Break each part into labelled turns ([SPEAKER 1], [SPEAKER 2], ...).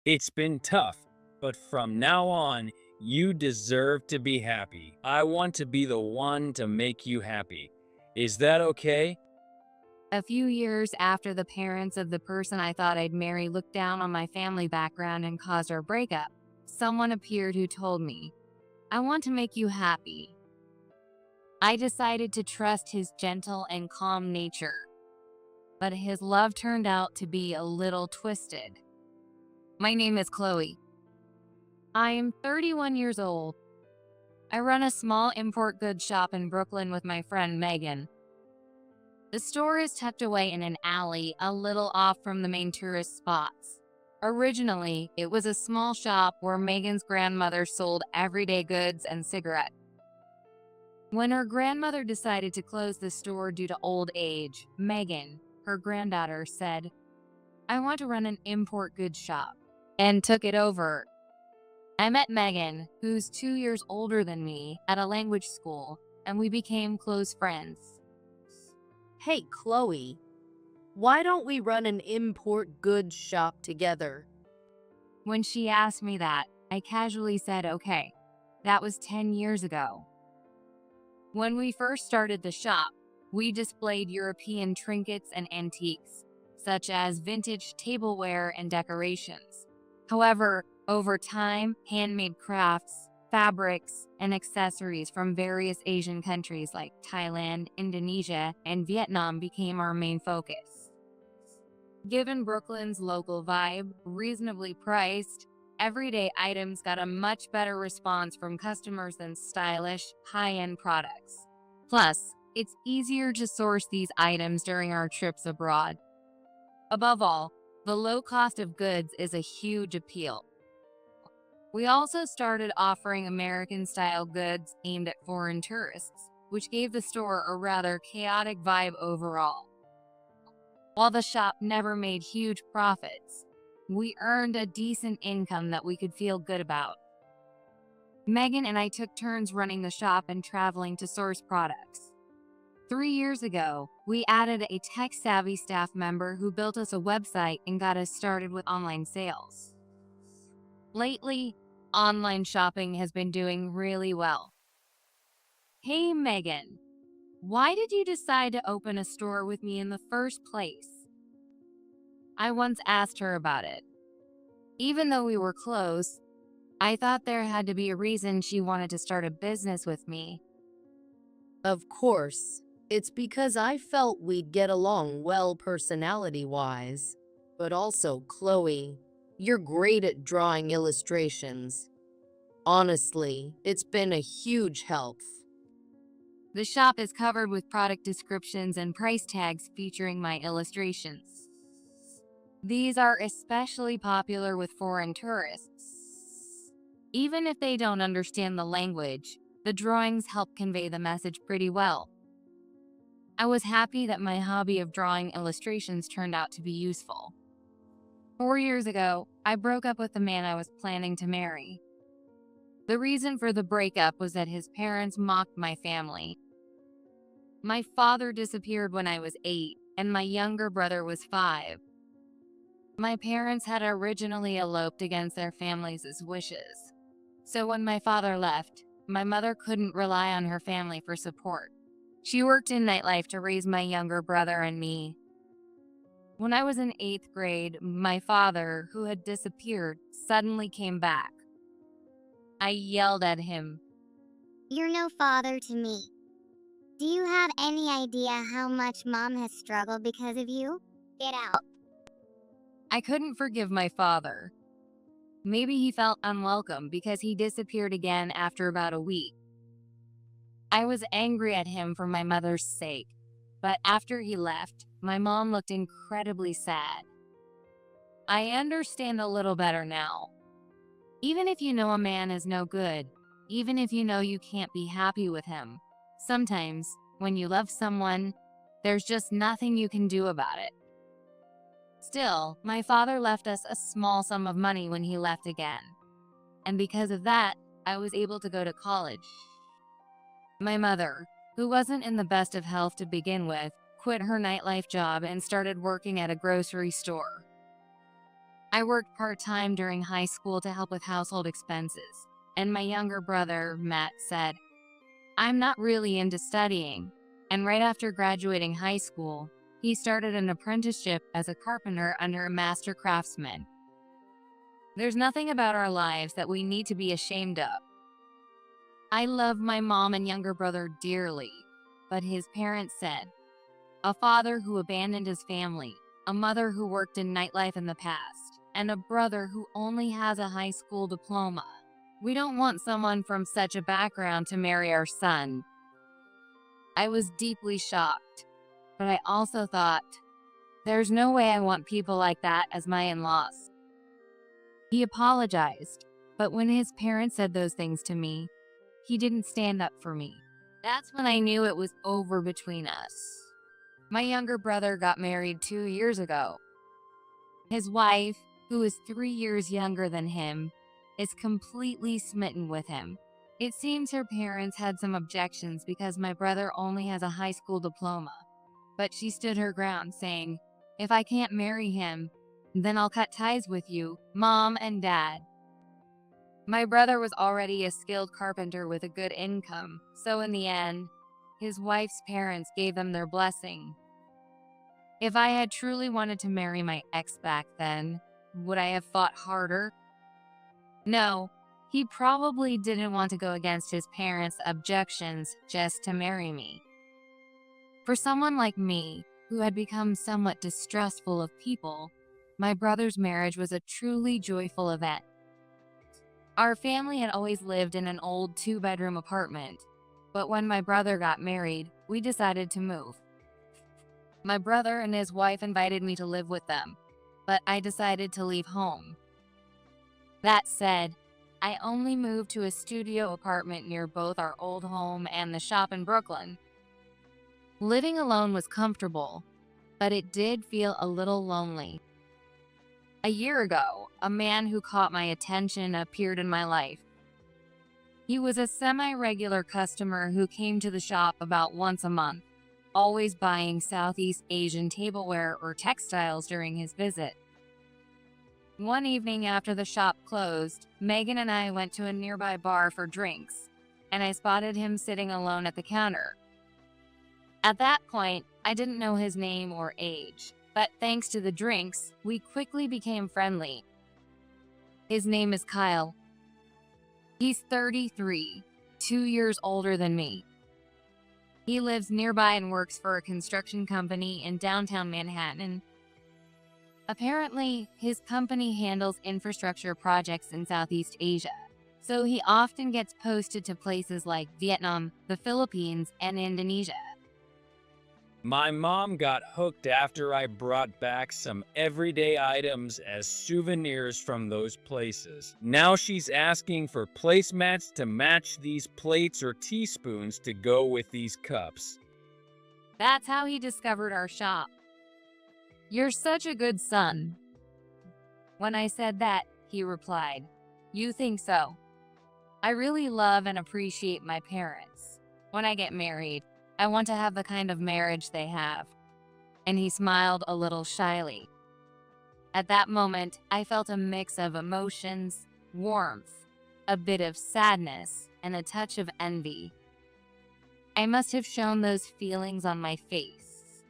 [SPEAKER 1] It's been tough, but from now on, you deserve to be happy. I want to be the one to make you happy. Is that okay?
[SPEAKER 2] A few years after the parents of the person I thought I'd marry looked down on my family background and caused our breakup, someone appeared who told me, I want to make you happy. I decided to trust his gentle and calm nature, but his love turned out to be a little twisted. My name is Chloe. I am 31 years old. I run a small import goods shop in Brooklyn with my friend Megan. The store is tucked away in an alley a little off from the main tourist spots. Originally, it was a small shop where Megan's grandmother sold everyday goods and cigarettes. When her grandmother decided to close the store due to old age, Megan, her granddaughter, said, I want to run an import goods shop, and took it over. I met Megan, who's 2 years older than me, at a language school, and we became close friends.
[SPEAKER 3] Hey, Chloe, why don't we run an import goods shop together?
[SPEAKER 2] When she asked me that, I casually said, okay. That was 10 years ago. When we first started the shop, we displayed European trinkets and antiques, such as vintage tableware and decorations. However, over time, handmade crafts, fabrics, and accessories from various Asian countries like Thailand, Indonesia, and Vietnam became our main focus. Given Brooklyn's local vibe, reasonably priced, everyday items got a much better response from customers than stylish, high-end products. Plus, it's easier to source these items during our trips abroad. Above all, the low cost of goods is a huge appeal. We also started offering American-style goods aimed at foreign tourists, which gave the store a rather chaotic vibe overall. While the shop never made huge profits, we earned a decent income that we could feel good about. Megan and I took turns running the shop and traveling to source products. 3 years ago, we added a tech-savvy staff member who built us a website and got us started with online sales. Lately, online shopping has been doing really well. Hey Megan, why did you decide to open a store with me in the first place? I once asked her about it. Even though we were close, I thought there had to be a reason she wanted to start a business with me.
[SPEAKER 3] Of course, it's because I felt we'd get along well personality-wise. But also, Chloe, you're great at drawing illustrations. Honestly, it's been a huge help.
[SPEAKER 2] The shop is covered with product descriptions and price tags featuring my illustrations. These are especially popular with foreign tourists. Even if they don't understand the language, the drawings help convey the message pretty well. I was happy that my hobby of drawing illustrations turned out to be useful. 4 years ago, I broke up with the man I was planning to marry. The reason for the breakup was that his parents mocked my family. My father disappeared when I was 8, and my younger brother was 5. My parents had originally eloped against their families' wishes. So when my father left, my mother couldn't rely on her family for support. She worked in nightlife to raise my younger brother and me. When I was in 8th grade, my father, who had disappeared, suddenly came back. I yelled at him.
[SPEAKER 4] You're no father to me. Do you have any idea how much Mom has struggled because of you? Get out.
[SPEAKER 2] I couldn't forgive my father. Maybe he felt unwelcome because he disappeared again after about a week. I was angry at him for my mother's sake, but after he left, my mom looked incredibly sad. I understand a little better now. Even if you know a man is no good, even if you know you can't be happy with him, sometimes, when you love someone, there's just nothing you can do about it. Still, my father left us a small sum of money when he left again. And because of that, I was able to go to college. My mother, who wasn't in the best of health to begin with, quit her nightlife job and started working at a grocery store. I worked part-time during high school to help with household expenses, and my younger brother, Matt, said, "I'm not really into studying." And right after graduating high school, he started an apprenticeship as a carpenter under a master craftsman. There's nothing about our lives that we need to be ashamed of. I love my mom and younger brother dearly, but his parents said, a father who abandoned his family, a mother who worked in nightlife in the past, and a brother who only has a high school diploma. We don't want someone from such a background to marry our son. I was deeply shocked, but I also thought, there's no way I want people like that as my in-laws. He apologized, but when his parents said those things to me, he didn't stand up for me. That's when I knew it was over between us. My younger brother got married 2 years ago. His wife, who is 3 years younger than him, is completely smitten with him. It seems her parents had some objections because my brother only has a high school diploma, but she stood her ground, saying, "If I can't marry him, then I'll cut ties with you, Mom and Dad." My brother was already a skilled carpenter with a good income, so in the end, his wife's parents gave them their blessing. If I had truly wanted to marry my ex back then, would I have fought harder? No, he probably didn't want to go against his parents' objections just to marry me. For someone like me, who had become somewhat distrustful of people, my brother's marriage was a truly joyful event. Our family had always lived in an old 2-bedroom apartment, but when my brother got married, we decided to move. My brother and his wife invited me to live with them, but I decided to leave home. That said, I only moved to a studio apartment near both our old home and the shop in Brooklyn. Living alone was comfortable, but it did feel a little lonely. A year ago, a man who caught my attention appeared in my life. He was a semi-regular customer who came to the shop about once a month, always buying Southeast Asian tableware or textiles during his visit. One evening after the shop closed, Megan and I went to a nearby bar for drinks, and I spotted him sitting alone at the counter. At that point, I didn't know his name or age, but thanks to the drinks, we quickly became friendly. His name is Kyle. He's 33, 2 years older than me. He lives nearby and works for a construction company in downtown Manhattan. Apparently, his company handles infrastructure projects in Southeast Asia, so he often gets posted to places like Vietnam, the Philippines, and Indonesia.
[SPEAKER 1] My mom got hooked after I brought back some everyday items as souvenirs from those places. Now she's asking for placemats to match these plates or teaspoons to go with these cups.
[SPEAKER 2] That's how he discovered our shop. "You're such a good son." When I said that, he replied, "You think so? I really love and appreciate my parents. When I get married, I want to have the kind of marriage they have." And he smiled a little shyly. At that moment, I felt a mix of emotions, warmth, a bit of sadness, and a touch of envy. I must have shown those feelings on my face.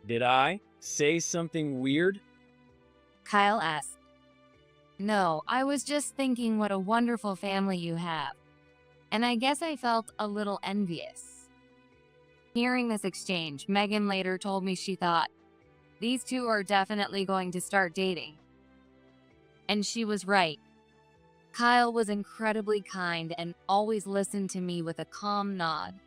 [SPEAKER 1] Did I say something weird?
[SPEAKER 2] Kyle asked. "No, I was just thinking what a wonderful family you have." And I guess I felt a little envious. Hearing this exchange, Megan later told me she thought, these two are definitely going to start dating. And she was right. Kyle was incredibly kind and always listened to me with a calm nod.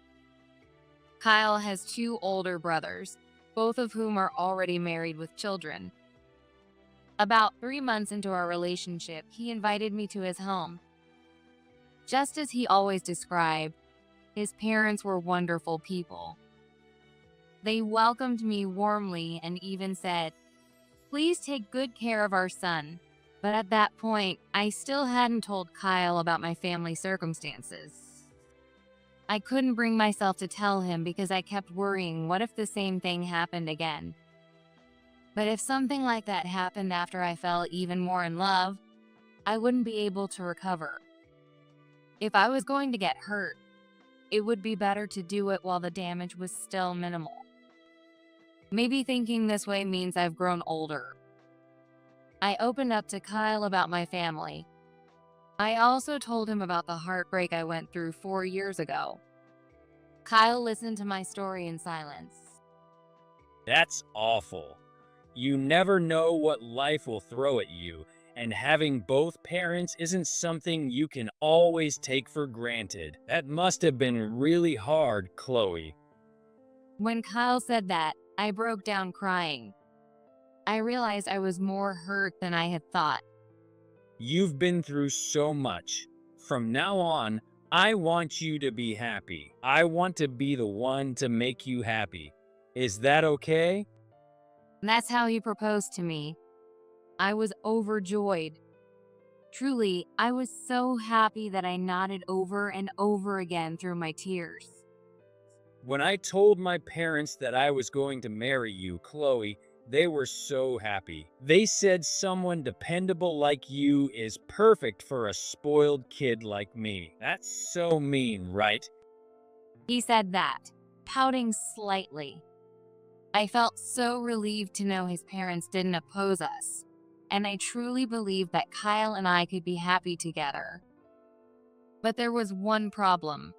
[SPEAKER 2] Kyle has 2 older brothers, both of whom are already married with children. About 3 months into our relationship, he invited me to his home. Just as he always described, his parents were wonderful people. They welcomed me warmly and even said, "Please take good care of our son." But at that point, I still hadn't told Kyle about my family circumstances. I couldn't bring myself to tell him because I kept worrying, what if the same thing happened again? But if something like that happened after I fell even more in love, I wouldn't be able to recover. If I was going to get hurt, it would be better to do it while the damage was still minimal. Maybe thinking this way means I've grown older. I opened up to Kyle about my family. I also told him about the heartbreak I went through 4 years ago. Kyle listened to my story in silence.
[SPEAKER 1] That's awful. You never know what life will throw at you, and having both parents isn't something you can always take for granted. That must have been really hard, Chloe.
[SPEAKER 2] When Kyle said that, I broke down crying. I realized I was more hurt than I had thought.
[SPEAKER 1] You've been through so much. From now on, I want you to be happy. I want to be the one to make you happy. Is that okay?
[SPEAKER 2] That's how he proposed to me. I was overjoyed. Truly, I was so happy that I nodded over and over again through my tears.
[SPEAKER 1] When I told my parents that I was going to marry you, Chloe, they were so happy. They said someone dependable like you is perfect for a spoiled kid like me. That's so mean, right?
[SPEAKER 2] He said that, pouting slightly. I felt so relieved to know his parents didn't oppose us, and I truly believed that Kyle and I could be happy together. But there was one problem.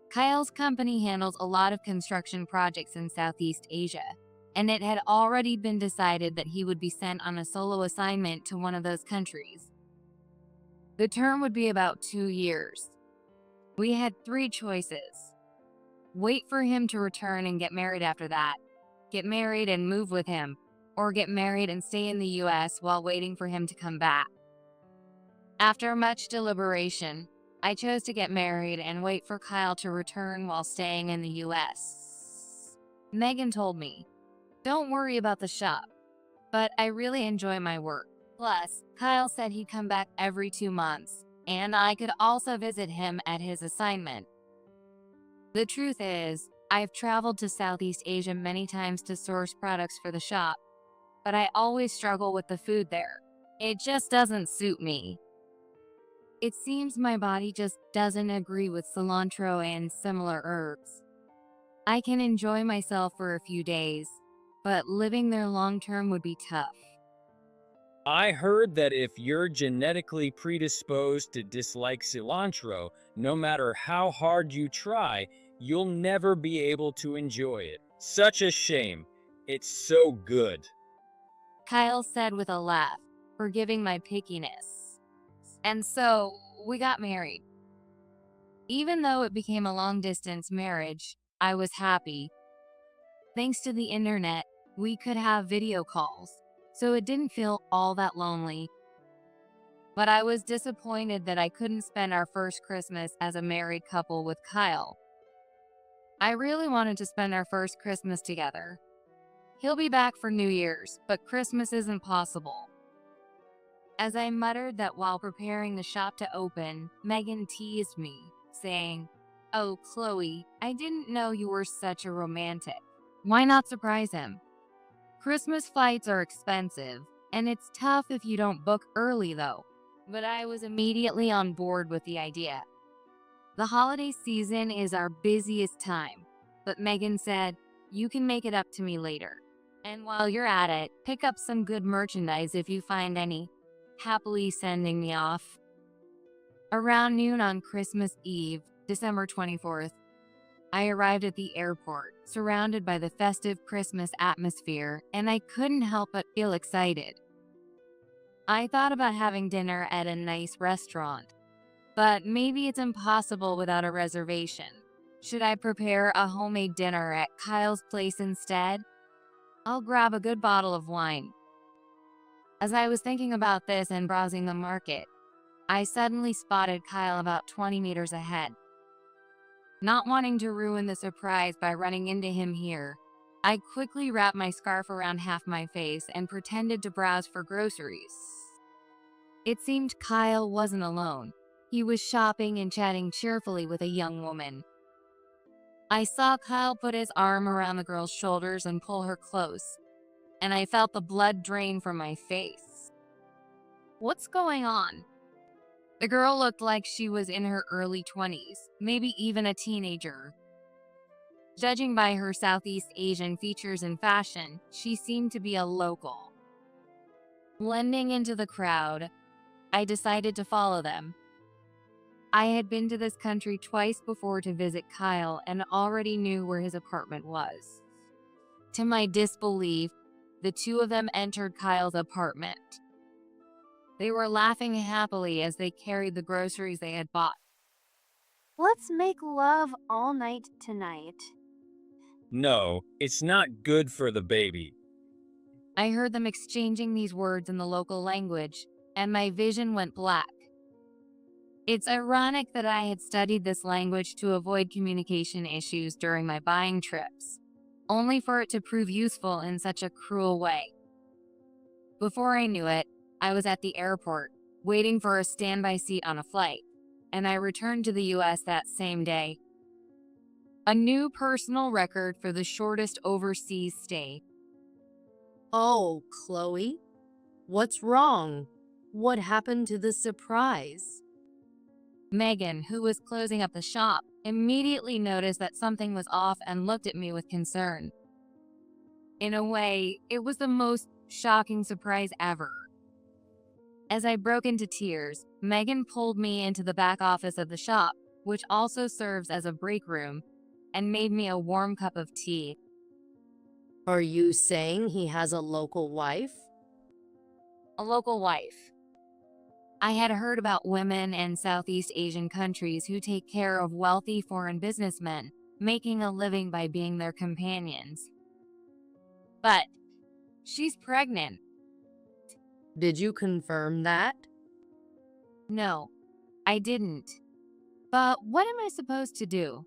[SPEAKER 2] Kyle's company handles a lot of construction projects in Southeast Asia, and it had already been decided that he would be sent on a solo assignment to one of those countries. The term would be about 2 years. We had 3 choices. Wait for him to return and get married after that, get married and move with him, or get married and stay in the US while waiting for him to come back. After much deliberation, I chose to get married and wait for Kyle to return while staying in the US. Megan told me, "Don't worry about the shop, but I really enjoy my work." Plus, Kyle said he'd come back every 2 months, and I could also visit him at his assignment. The truth is, I've traveled to Southeast Asia many times to source products for the shop, but I always struggle with the food there. It just doesn't suit me. It seems my body just doesn't agree with cilantro and similar herbs. I can enjoy myself for a few days, but living there long term would be tough.
[SPEAKER 1] I heard that if you're genetically predisposed to dislike cilantro, no matter how hard you try, you'll never be able to enjoy it. Such a shame. It's so good.
[SPEAKER 2] Kyle said with a laugh, forgiving my pickiness. And so, we got married. Even though it became a long-distance marriage, I was happy. Thanks to the internet, we could have video calls, so it didn't feel all that lonely. But I was disappointed that I couldn't spend our first Christmas as a married couple with Kyle. I really wanted to spend our first Christmas together. He'll be back for New Year's, but Christmas isn't possible. As I muttered that while preparing the shop to open, Megan teased me, saying, "Oh, Chloe, I didn't know you were such a romantic. Why not surprise him? Christmas flights are expensive, and it's tough if you don't book early though." But I was immediately on board with the idea. The holiday season is our busiest time, but Megan said, "You can make it up to me later. And while you're at it, pick up some good merchandise if you find any," happily sending me off. Around noon on Christmas Eve, December 24th, I arrived at the airport, surrounded by the festive Christmas atmosphere, and I couldn't help but feel excited. I thought about having dinner at a nice restaurant, but maybe it's impossible without a reservation. Should I prepare a homemade dinner at Kyle's place instead? I'll grab a good bottle of wine. As I was thinking about this and browsing the market, I suddenly spotted Kyle about 20 meters ahead. Not wanting to ruin the surprise by running into him here, I quickly wrapped my scarf around half my face and pretended to browse for groceries. It seemed Kyle wasn't alone. He was shopping and chatting cheerfully with a young woman. I saw Kyle put his arm around the girl's shoulders and pull her close. and I felt the blood drain from my face. What's going on? The girl looked like she was in her early 20s, maybe even a teenager. Judging by her Southeast Asian features and fashion, she seemed to be a local. Blending into the crowd, I decided to follow them. I had been to this country twice before to visit Kyle and already knew where his apartment was. To my disbelief, the two of them entered Kyle's apartment. They were laughing happily as they carried the groceries they had bought.
[SPEAKER 5] Let's make love all night tonight.
[SPEAKER 1] No, it's not good for the baby.
[SPEAKER 2] I heard them exchanging these words in the local language, and my vision went black. It's ironic that I had studied this language to avoid communication issues during my buying trips, only for it to prove useful in such a cruel way. Before I knew it, I was at the airport, waiting for a standby seat on a flight, and I returned to the US that same day. A new personal record for the shortest overseas stay.
[SPEAKER 3] Oh, Chloe? What's wrong? What happened to the surprise?
[SPEAKER 2] Megan, who was closing up the shop, immediately noticed that something was off and looked at me with concern. In a way, it was the most shocking surprise ever. As I broke into tears, Megan pulled me into the back office of the shop, which also serves as a break room, and made me a warm cup of tea.
[SPEAKER 3] Are you saying he has a local wife?
[SPEAKER 2] A local wife. I had heard about women in Southeast Asian countries who take care of wealthy foreign businessmen, making a living by being their companions. But she's pregnant.
[SPEAKER 3] Did you confirm that?
[SPEAKER 2] No, I didn't. But what am I supposed to do?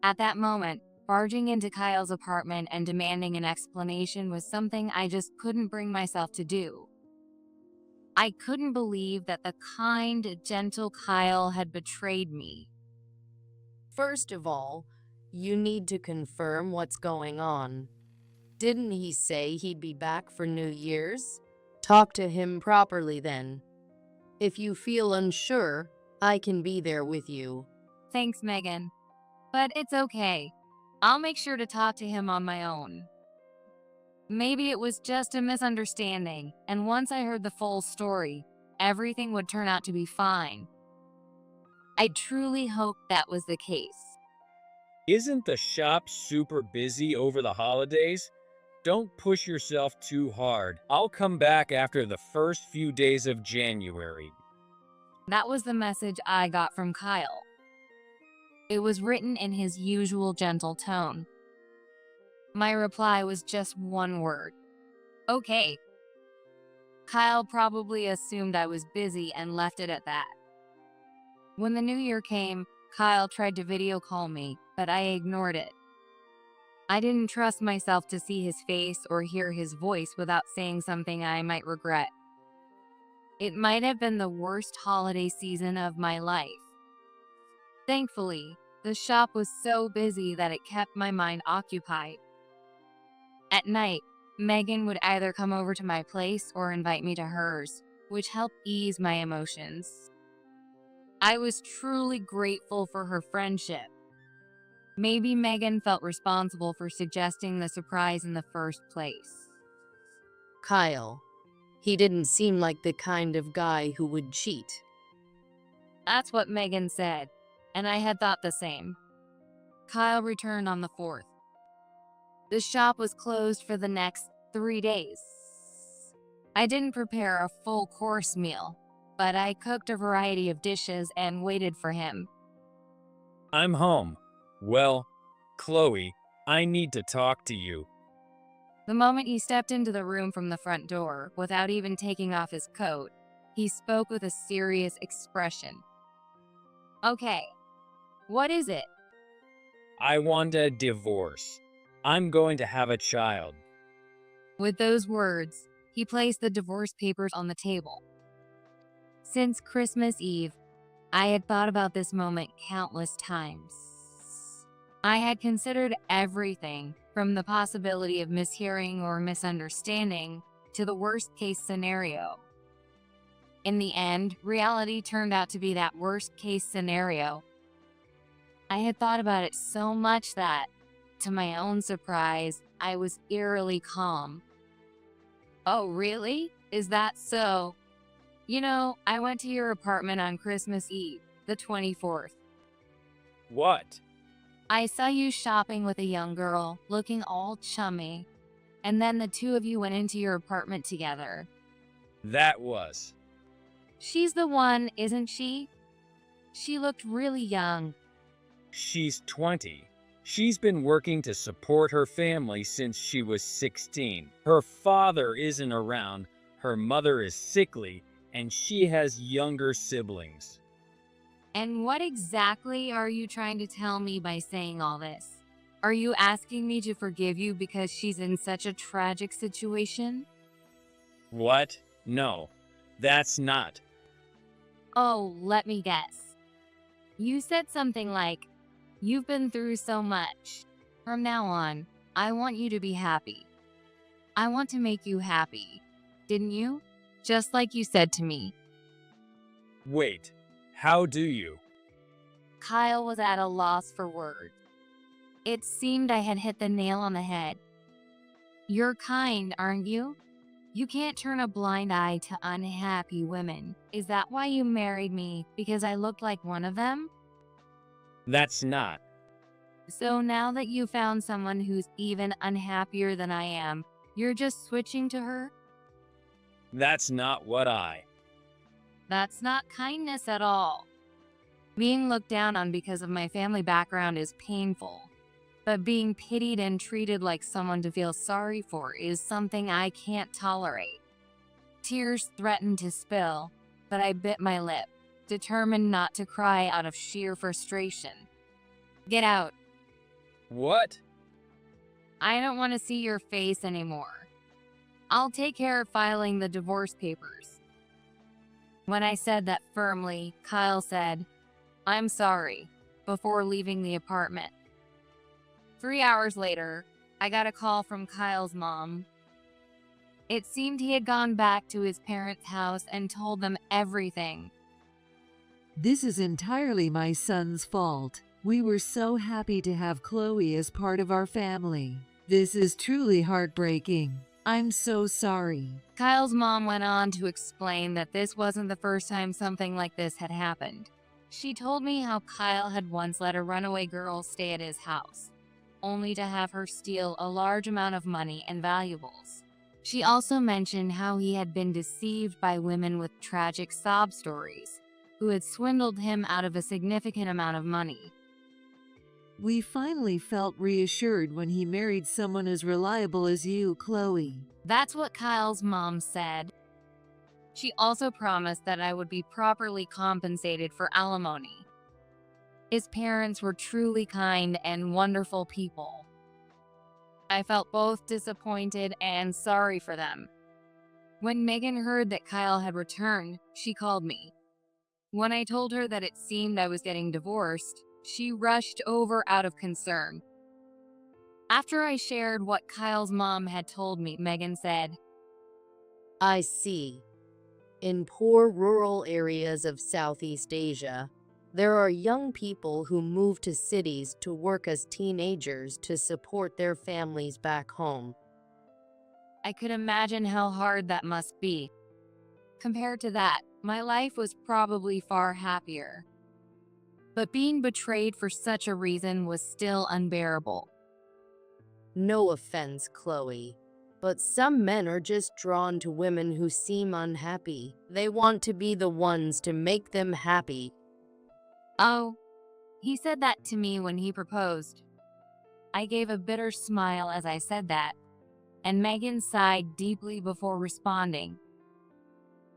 [SPEAKER 2] At that moment, barging into Kyle's apartment and demanding an explanation was something I just couldn't bring myself to do. I couldn't believe that the kind, gentle Kyle had betrayed me.
[SPEAKER 3] First of all, you need to confirm what's going on. Didn't he say he'd be back for New Year's? Talk to him properly then. If you feel unsure, I can be there with you.
[SPEAKER 2] Thanks, Megan. But it's okay. I'll make sure to talk to him on my own. Maybe it was just a misunderstanding, and once I heard the full story, everything would turn out to be fine. I truly hope that was the case.
[SPEAKER 1] Isn't the shop super busy over the holidays? Don't push yourself too hard. I'll come back after the first few days of January.
[SPEAKER 2] That was the message I got from Kyle. It was written in his usual gentle tone. My reply was just one word. Okay. Kyle probably assumed I was busy and left it at that. When the new year came, Kyle tried to video call me, but I ignored it. I didn't trust myself to see his face or hear his voice without saying something I might regret. It might have been the worst holiday season of my life. Thankfully, the shop was so busy that it kept my mind occupied. At night, Megan would either come over to my place or invite me to hers, which helped ease my emotions. I was truly grateful for her friendship. Maybe Megan felt responsible for suggesting the surprise in the first place.
[SPEAKER 3] Kyle. He didn't seem like the kind of guy who would cheat.
[SPEAKER 2] That's what Megan said, and I had thought the same. Kyle returned on the 4th. The shop was closed for the next 3 days. I didn't prepare a full course meal, but I cooked a variety of dishes and waited for him.
[SPEAKER 1] I'm home. Well, Chloe, I need to talk to you.
[SPEAKER 2] The moment he stepped into the room from the front door, without even taking off his coat, he spoke with a serious expression. Okay, what is it?
[SPEAKER 1] I want a divorce. I'm going to have a child.
[SPEAKER 2] With those words, he placed the divorce papers on the table. Since Christmas Eve, I had thought about this moment countless times. I had considered everything, from the possibility of mishearing or misunderstanding to the worst case scenario. In the end, reality turned out to be that worst case scenario. I had thought about it so much that, to my own surprise, I was eerily calm. "Oh, really? Is that so? You know, I went to your apartment on Christmas Eve, the 24th.
[SPEAKER 1] What?
[SPEAKER 2] I saw you shopping with a young girl, looking all chummy, and then the two of you went into your apartment together.
[SPEAKER 1] That was.
[SPEAKER 2] She's the one, isn't she? She looked really young."
[SPEAKER 1] She's 20. She's been working to support her family since she was 16. Her father isn't around, her mother is sickly, and she has younger siblings.
[SPEAKER 2] And what exactly are you trying to tell me by saying all this? Are you asking me to forgive you because she's in such a tragic situation?
[SPEAKER 1] What? No, that's not.
[SPEAKER 2] Oh, let me guess. You said something like, "You've been through so much. From now on, I want you to be happy. I want to make you happy." Didn't you? Just like you said to me.
[SPEAKER 1] Wait, how do you?
[SPEAKER 2] Kyle was at a loss for words. It seemed I had hit the nail on the head. "You're kind, aren't you? You can't turn a blind eye to unhappy women. Is that why you married me? Because I looked like one of them?
[SPEAKER 1] That's not.
[SPEAKER 2] So now that you found someone who's even unhappier than I am, you're just switching to her?
[SPEAKER 1] That's not what I.
[SPEAKER 2] That's not kindness at all. Being looked down on because of my family background is painful. But being pitied and treated like someone to feel sorry for is something I can't tolerate." Tears threatened to spill, but I bit my lip, determined not to cry out of sheer frustration. "Get out.
[SPEAKER 1] What?
[SPEAKER 2] I don't want to see your face anymore. I'll take care of filing the divorce papers." When I said that firmly, Kyle said, "I'm sorry," before leaving the apartment. 3 hours later, I got a call from Kyle's mom. It seemed he had gone back to his parents' house and told them everything.
[SPEAKER 6] "This is entirely my son's fault. We were so happy to have Chloe as part of our family. This is truly heartbreaking. I'm so sorry."
[SPEAKER 2] Kyle's mom went on to explain that this wasn't the first time something like this had happened. She told me how Kyle had once let a runaway girl stay at his house, only to have her steal a large amount of money and valuables. She also mentioned how he had been deceived by women with tragic sob stories, who had swindled him out of a significant amount of money.
[SPEAKER 6] "We finally felt reassured when he married someone as reliable as you, Chloe."
[SPEAKER 2] That's what Kyle's mom said. She also promised that I would be properly compensated for alimony. His parents were truly kind and wonderful people. I felt both disappointed and sorry for them. When Megan heard that Kyle had returned, she called me. When I told her that it seemed I was getting divorced, she rushed over out of concern. After I shared what Kyle's mom had told me, Megan said,
[SPEAKER 3] I see. In poor rural areas of Southeast Asia, there are young people who move to cities to work as teenagers to support their families back home.
[SPEAKER 2] I could imagine how hard that must be. Compared to that, my life was probably far happier. But being betrayed for such a reason was still unbearable.
[SPEAKER 3] No offense, Chloe, but some men are just drawn to women who seem unhappy. They want to be the ones to make them happy.
[SPEAKER 2] Oh, he said that to me when he proposed. I gave a bitter smile as I said that, and Megan sighed deeply before responding.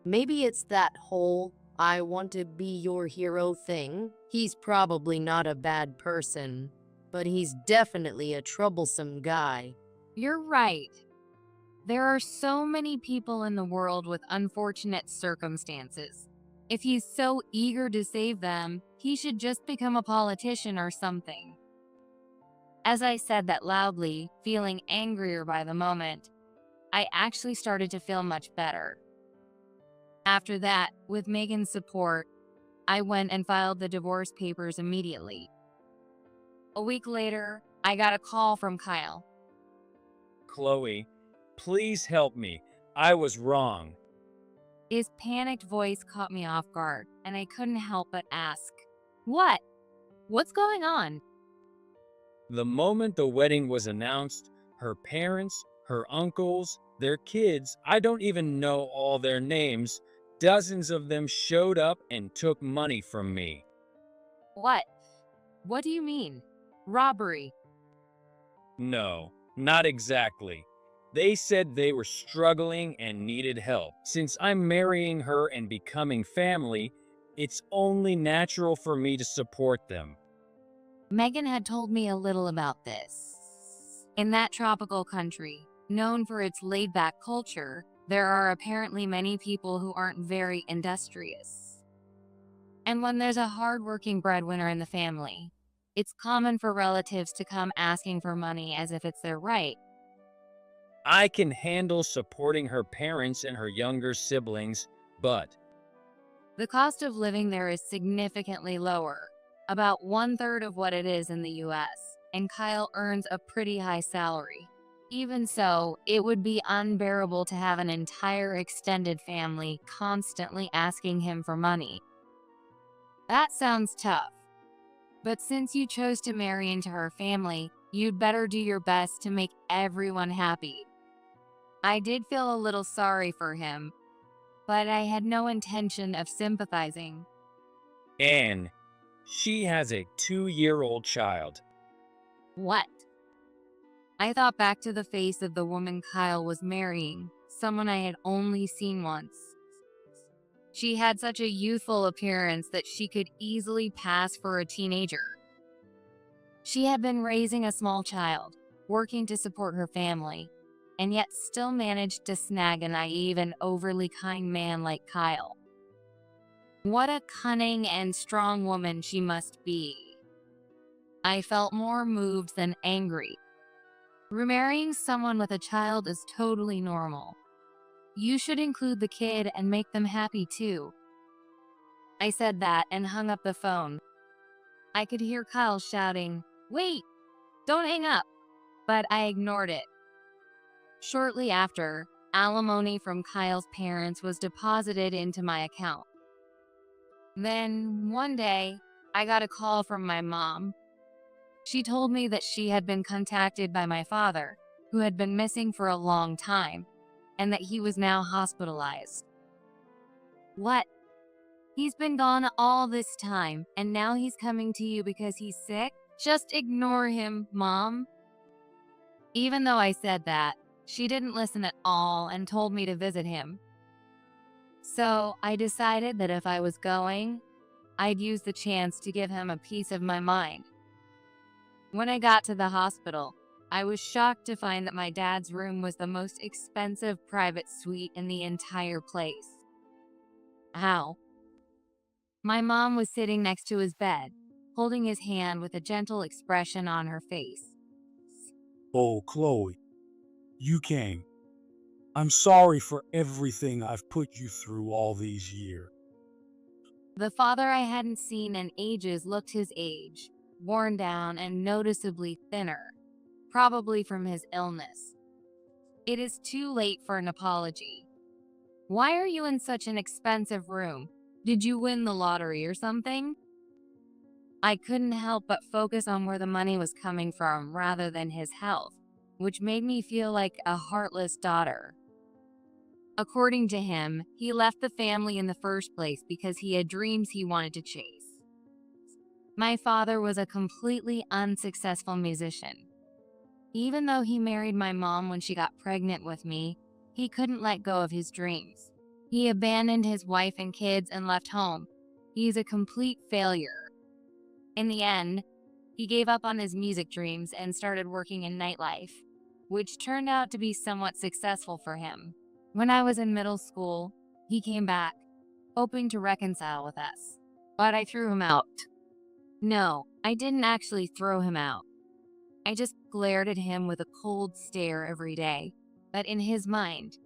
[SPEAKER 3] Maybe it's that whole "I want to be your hero" thing. He's probably not a bad person, but he's definitely a troublesome guy.
[SPEAKER 2] You're right. There are so many people in the world with unfortunate circumstances. If he's so eager to save them, he should just become a politician or something. As I said that loudly, feeling angrier by the moment, I actually started to feel much better. After that, with Megan's support, I went and filed the divorce papers immediately. A week later, I got a call from Kyle.
[SPEAKER 1] Chloe, please help me. I was wrong.
[SPEAKER 2] His panicked voice caught me off guard, and I couldn't help but ask, "What? What's going on?"
[SPEAKER 1] The moment the wedding was announced, her parents, her uncles, their kids, I don't even know all their names, dozens of them showed up and took money from me.
[SPEAKER 2] What? What do you mean? Robbery?
[SPEAKER 1] No, not exactly. They said they were struggling and needed help. Since I'm marrying her and becoming family, it's only natural for me to support them.
[SPEAKER 2] Megan had told me a little about this. In that tropical country, known for its laid-back culture, there are apparently many people who aren't very industrious. And when there's a hard-working breadwinner in the family, it's common for relatives to come asking for money as if it's their right.
[SPEAKER 1] I can handle supporting her parents and her younger siblings, but
[SPEAKER 2] The cost of living there is significantly lower, about 1/3 of what it is in the US, and Kyle earns a pretty high salary. Even so, it would be unbearable to have an entire extended family constantly asking him for money. That sounds tough. But since you chose to marry into her family, you'd better do your best to make everyone happy. I did feel a little sorry for him, but I had no intention of sympathizing.
[SPEAKER 1] Anne, she has a 2-year-old child.
[SPEAKER 2] What? I thought back to the face of the woman Kyle was marrying, someone I had only seen once. She had such a youthful appearance that she could easily pass for a teenager. She had been raising a small child, working to support her family, and yet still managed to snag a naive and overly kind man like Kyle. What a cunning and strong woman she must be. I felt more moved than angry. Remarrying someone with a child is totally normal. You should include the kid and make them happy too. I said that and hung up the phone. I could hear Kyle shouting, "Wait, don't hang up," but I ignored it. Shortly after, alimony from Kyle's parents was deposited into my account. Then, one day, I got a call from my mom. She told me that she had been contacted by my father, who had been missing for a long time, and that he was now hospitalized. What? He's been gone all this time, and now he's coming to you because he's sick? Just ignore him, Mom. Even though I said that, she didn't listen at all and told me to visit him. So I decided that if I was going, I'd use the chance to give him a piece of my mind. When I got to the hospital, I was shocked to find that my dad's room was the most expensive private suite in the entire place. How? My mom was sitting next to his bed, holding his hand with a gentle expression on her face.
[SPEAKER 7] Oh, Chloe, you came. I'm sorry for everything I've put you through all these years.
[SPEAKER 2] The father I hadn't seen in ages looked his age, worn down and noticeably thinner, probably from his illness. It is too late for an apology. Why are you in such an expensive room? Did you win the lottery or something? I couldn't help but focus on where the money was coming from rather than his health, which made me feel like a heartless daughter. According to him, he left the family in the first place because he had dreams he wanted to chase. My father was a completely unsuccessful musician. Even though he married my mom when she got pregnant with me, he couldn't let go of his dreams. He abandoned his wife and kids and left home. He's a complete failure. In the end, he gave up on his music dreams and started working in nightlife, which turned out to be somewhat successful for him. When I was in middle school, he came back, hoping to reconcile with us, but I threw him out. No, I didn't actually throw him out. I just glared at him with a cold stare every day. But in his mind,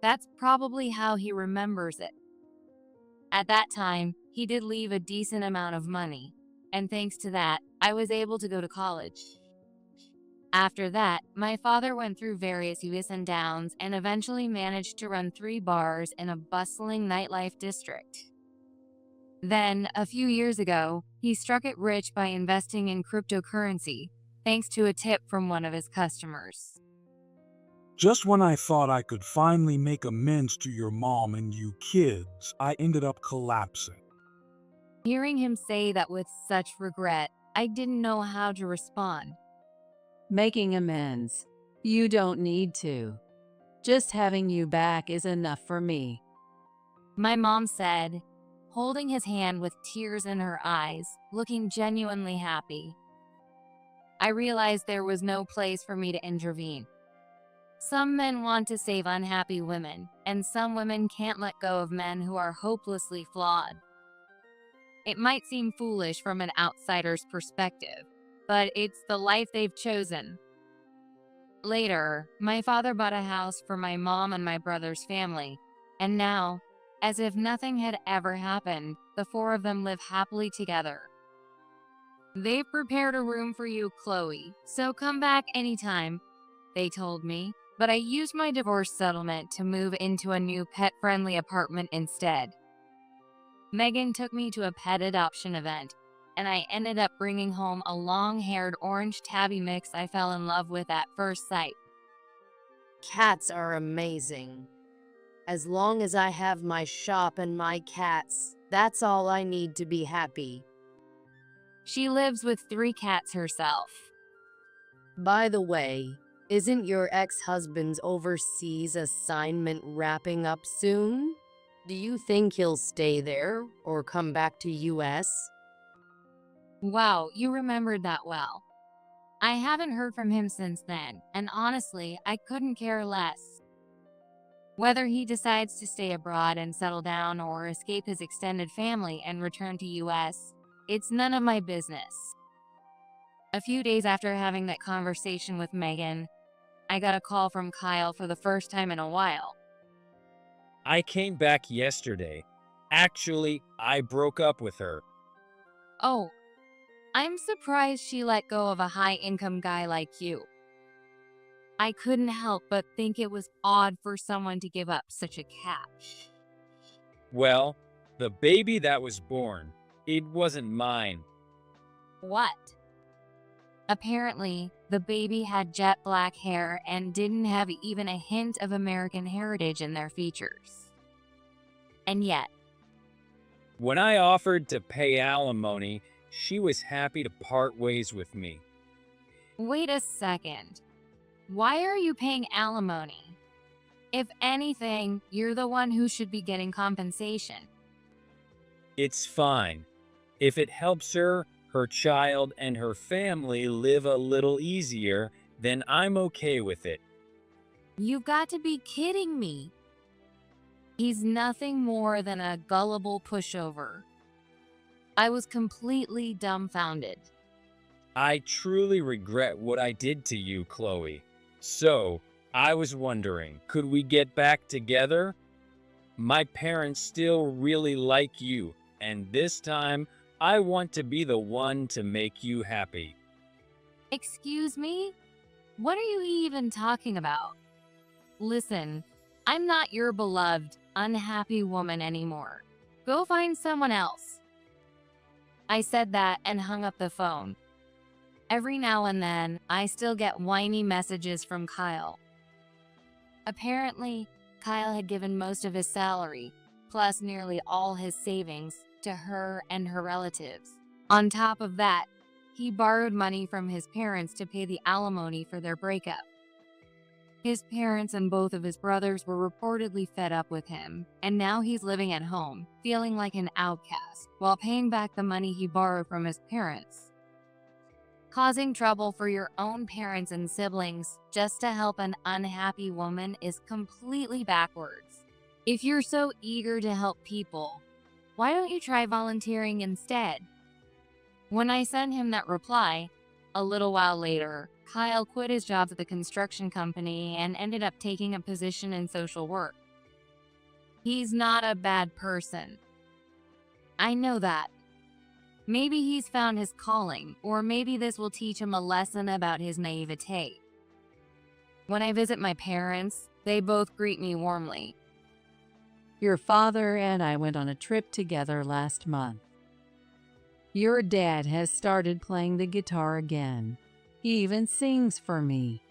[SPEAKER 2] that's probably how he remembers it. At that time, he did leave a decent amount of money, and thanks to that, I was able to go to college. After that, my father went through various ups and downs and eventually managed to run 3 bars in a bustling nightlife district. Then, a few years ago, he struck it rich by investing in cryptocurrency, thanks to a tip from one of his customers.
[SPEAKER 7] Just when I thought I could finally make amends to your mom and you kids, I ended up collapsing.
[SPEAKER 2] Hearing him say that with such regret, I didn't know how to respond.
[SPEAKER 6] Making amends. You don't need to. Just having you back is enough for me.
[SPEAKER 2] My mom said, holding his hand with tears in her eyes, looking genuinely happy. I realized there was no place for me to intervene. Some men want to save unhappy women, and some women can't let go of men who are hopelessly flawed. It might seem foolish from an outsider's perspective, but it's the life they've chosen. Later, my father bought a house for my mom and my brother's family, and now, as if nothing had ever happened, the 4 of them live happily together. They've prepared a room for you, Chloe, so come back anytime, they told me, but I used my divorce settlement to move into a new pet-friendly apartment instead. Megan took me to a pet adoption event, and I ended up bringing home a long-haired orange tabby mix I fell in love with at first sight.
[SPEAKER 3] Cats are amazing. As long as I have my shop and my cats, that's all I need to be happy.
[SPEAKER 2] She lives with 3 cats herself.
[SPEAKER 3] By the way, isn't your ex-husband's overseas assignment wrapping up soon? Do you think he'll stay there or come back to US?
[SPEAKER 2] Wow, you remembered that well. I haven't heard from him since then, and honestly, I couldn't care less. Whether he decides to stay abroad and settle down or escape his extended family and return to US, it's none of my business. A few days after having that conversation with Megan, I got a call from Kyle for the first time in a while.
[SPEAKER 1] I came back yesterday. Actually, I broke up with her.
[SPEAKER 2] Oh, I'm surprised she let go of a high-income guy like you. I couldn't help but think it was odd for someone to give up such a catch.
[SPEAKER 1] Well, the baby that was born, it wasn't mine.
[SPEAKER 2] What? Apparently, the baby had jet black hair and didn't have even a hint of American heritage in their features. And yet,
[SPEAKER 1] When I offered to pay alimony, she was happy to part ways with me.
[SPEAKER 2] wait a second. Why are you paying alimony? If anything, you're the one who should be getting compensation.
[SPEAKER 1] It's fine. If it helps her, her child, and her family live a little easier, then I'm okay with it.
[SPEAKER 2] You've got to be kidding me. He's nothing more than a gullible pushover. I was completely dumbfounded.
[SPEAKER 1] I truly regret what I did to you, Chloe. So, I was wondering, could we get back together? My parents still really like you, and this time, I want to be the one to make you happy.
[SPEAKER 2] Excuse me? What are you even talking about? Listen, I'm not your beloved, unhappy woman anymore. Go find someone else. I said that and hung up the phone. Every now and then, I still get whiny messages from Kyle. Apparently, Kyle had given most of his salary, plus nearly all his savings, to her and her relatives. On top of that, he borrowed money from his parents to pay the alimony for their breakup. His parents and both of his brothers were reportedly fed up with him, and now he's living at home, feeling like an outcast, while paying back the money he borrowed from his parents. Causing trouble for your own parents and siblings just to help an unhappy woman is completely backwards. If you're so eager to help people, why don't you try volunteering instead? When I sent him that reply, A little while later, Kyle quit his job at the construction company and ended up taking a position in social work. He's not a bad person. I know that. Maybe he's found his calling, or maybe this will teach him a lesson about his naivete. When I visit my parents, they both greet me warmly.
[SPEAKER 8] Your father and I went on a trip together last month. Your dad has started playing the guitar again. He even sings for me.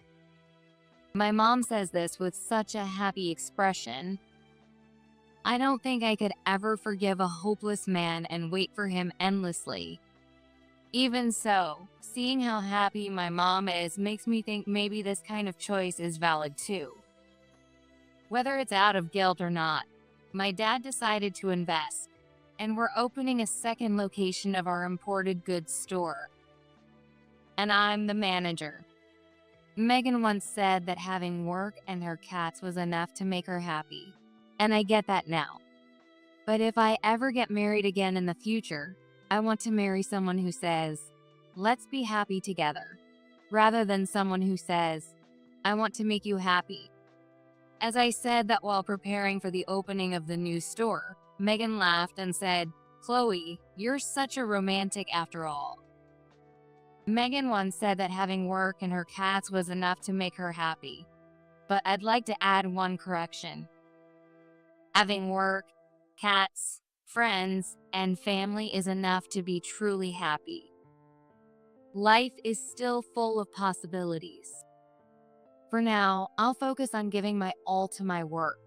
[SPEAKER 2] My mom says this with such a happy expression. I don't think I could ever forgive a hopeless man and wait for him endlessly. Even so, seeing how happy my mom is makes me think maybe this kind of choice is valid too. Whether it's out of guilt or not, my dad decided to invest, and we're opening a second location of our imported goods store. And I'm the manager. Megan once said that having work and her cats was enough to make her happy. And I get that now. But if I ever get married again in the future, I want to marry someone who says, let's be happy together, rather than someone who says, I want to make you happy. As I said that while preparing for the opening of the new store, Megan laughed and said, Chloe, you're such a romantic after all. Megan once said that having work and her cats was enough to make her happy. But I'd like to add one correction. Having work, cats, friends, and family is enough to be truly happy. Life is still full of possibilities. For now, I'll focus on giving my all to my work.